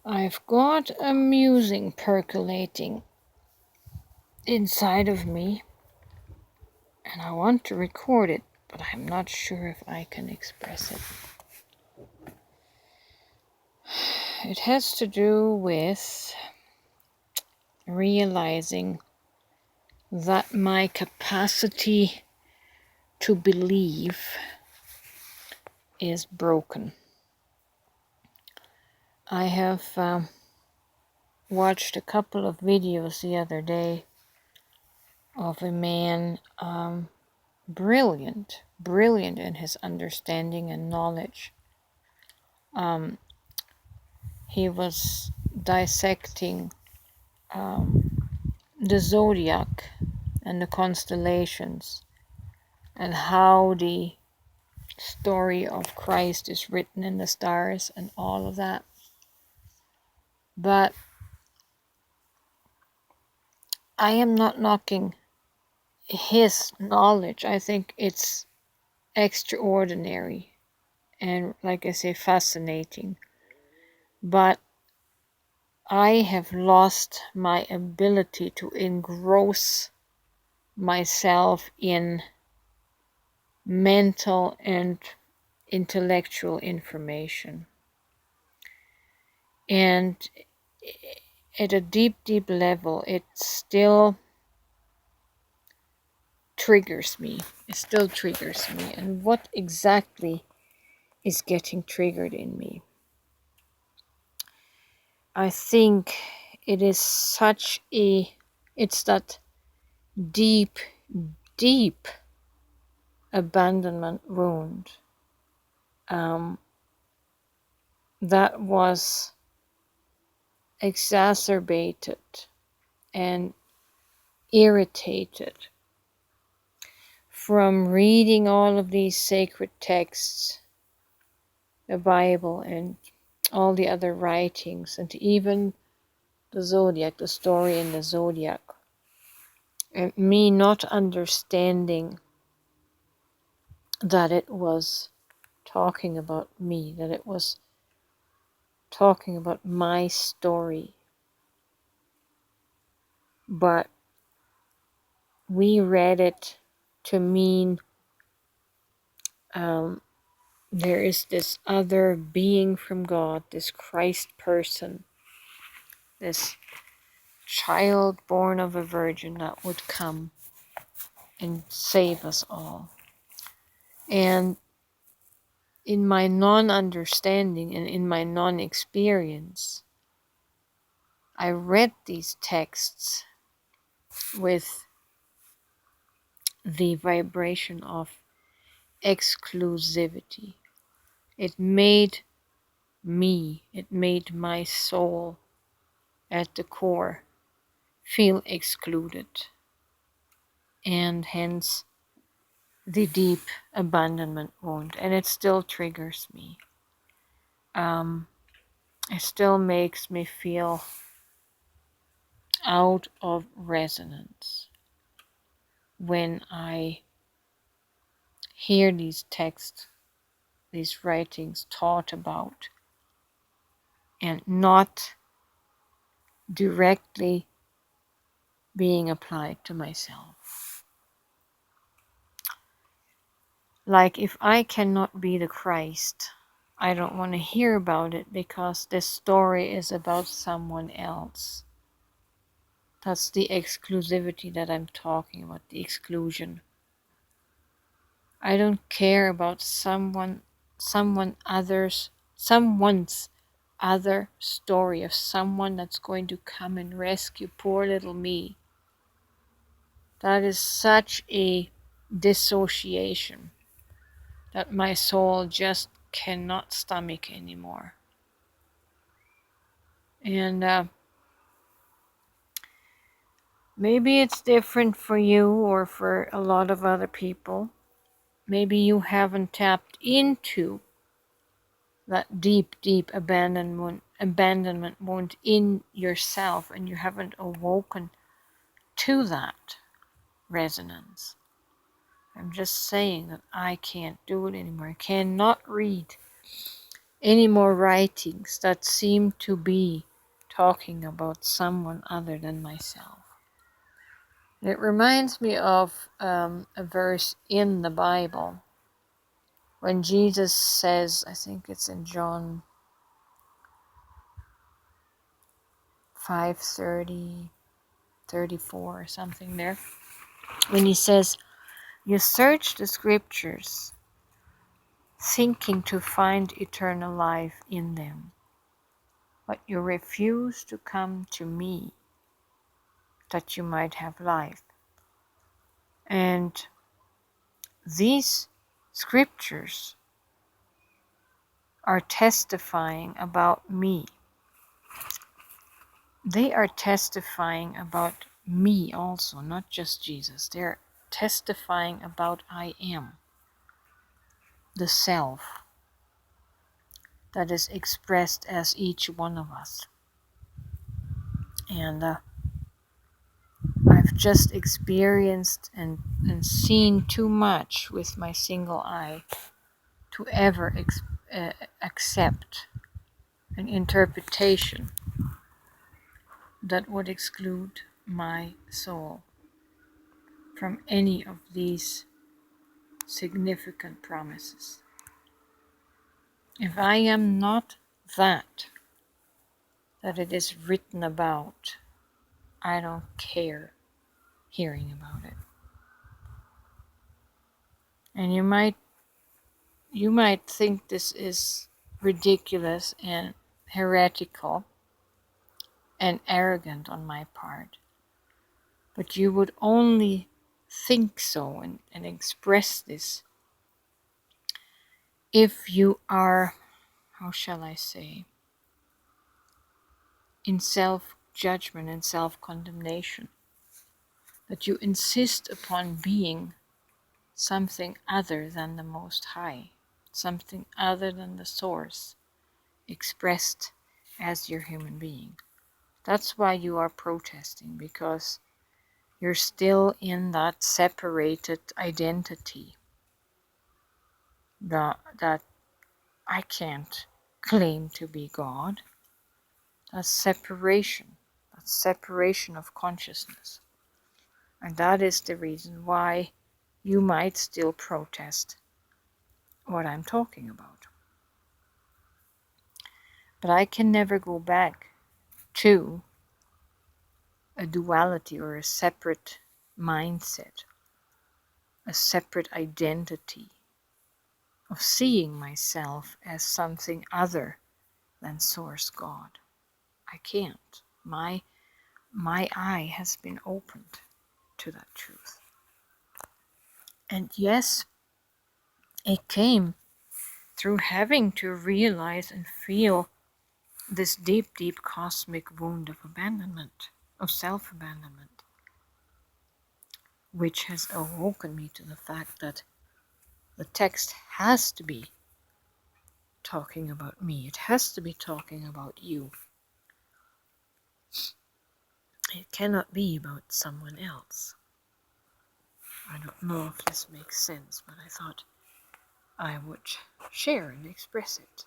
I've got a musing percolating inside of me, and I want to record it, but I'm not sure if I can express it. It has to do with realizing that my capacity to believe is broken. I have watched a couple of videos the other day of a man, brilliant in his understanding and knowledge. He was dissecting the zodiac and the constellations and how the story of Christ is written in the stars and all of that. But I am not knocking his knowledge. I think it's extraordinary and, like I say, fascinating. But I have lost my ability to engross myself in mental and intellectual information. And at a deep level, it still triggers me. It still triggers me. And what exactly is getting triggered in me? I think it is it's that deep abandonment wound that was exacerbated and irritated from reading all of these sacred texts, the Bible and all the other writings, and even the zodiac, the story in the zodiac, and me not understanding that it was talking about me, that it was talking about my story. But we read it to mean there is this other being from God, this Christ person, this child born of a virgin that would come and save us all. And in my non-understanding and in my non-experience, I read these texts with the vibration of exclusivity. It made my soul at the core feel excluded, and hence the deep abandonment wound. And it still triggers me. It still makes me feel out of resonance when I hear these texts, these writings taught about, and not directly being applied to myself. Like, if I cannot be the Christ, I don't want to hear about it because this story is about someone else. That's the exclusivity that I'm talking about, the exclusion. I don't care about someone's other story of someone that's going to come and rescue poor little me. That is such a dissociation that my soul just cannot stomach anymore. And maybe it's different for you or for a lot of other people. Maybe you haven't tapped into that deep abandonment wound in yourself, and you haven't awoken to that resonance. I'm just saying that I can't do it anymore. I cannot read any more writings that seem to be talking about someone other than myself. It reminds me of a verse in the Bible when Jesus says, I think it's in John 5:30, 34 or something there, when he says, "You search the scriptures, thinking to find eternal life in them, but you refuse to come to me that you might have life." And these scriptures are testifying about me. They are testifying about me also, not just Jesus. They're testifying about I am, the self that is expressed as each one of us. And I've just experienced and seen too much with my single eye to ever accept an interpretation that would exclude my soul from any of these significant promises. If I am not that it is written about, I don't care hearing about it. And you might think this is ridiculous and heretical and arrogant on my part, but you would only think so and express this if you are, how shall I say, in self-judgment and self-condemnation, that you insist upon being something other than the Most High, something other than the Source, expressed as your human being. That's why you are protesting, because you're still in that separated identity that I can't claim to be God. That's separation. That's separation of consciousness. And that is the reason why you might still protest what I'm talking about. But I can never go back to a duality or a separate mindset, a separate identity of seeing myself as something other than Source God. I can't. My eye has been opened to that truth. And yes, it came through having to realize and feel this deep, deep cosmic wound of abandonment, of self-abandonment, which has awoken me to the fact that the text has to be talking about me. It has to be talking about you. It cannot be about someone else. I don't know if this makes sense, but I thought I would share and express it.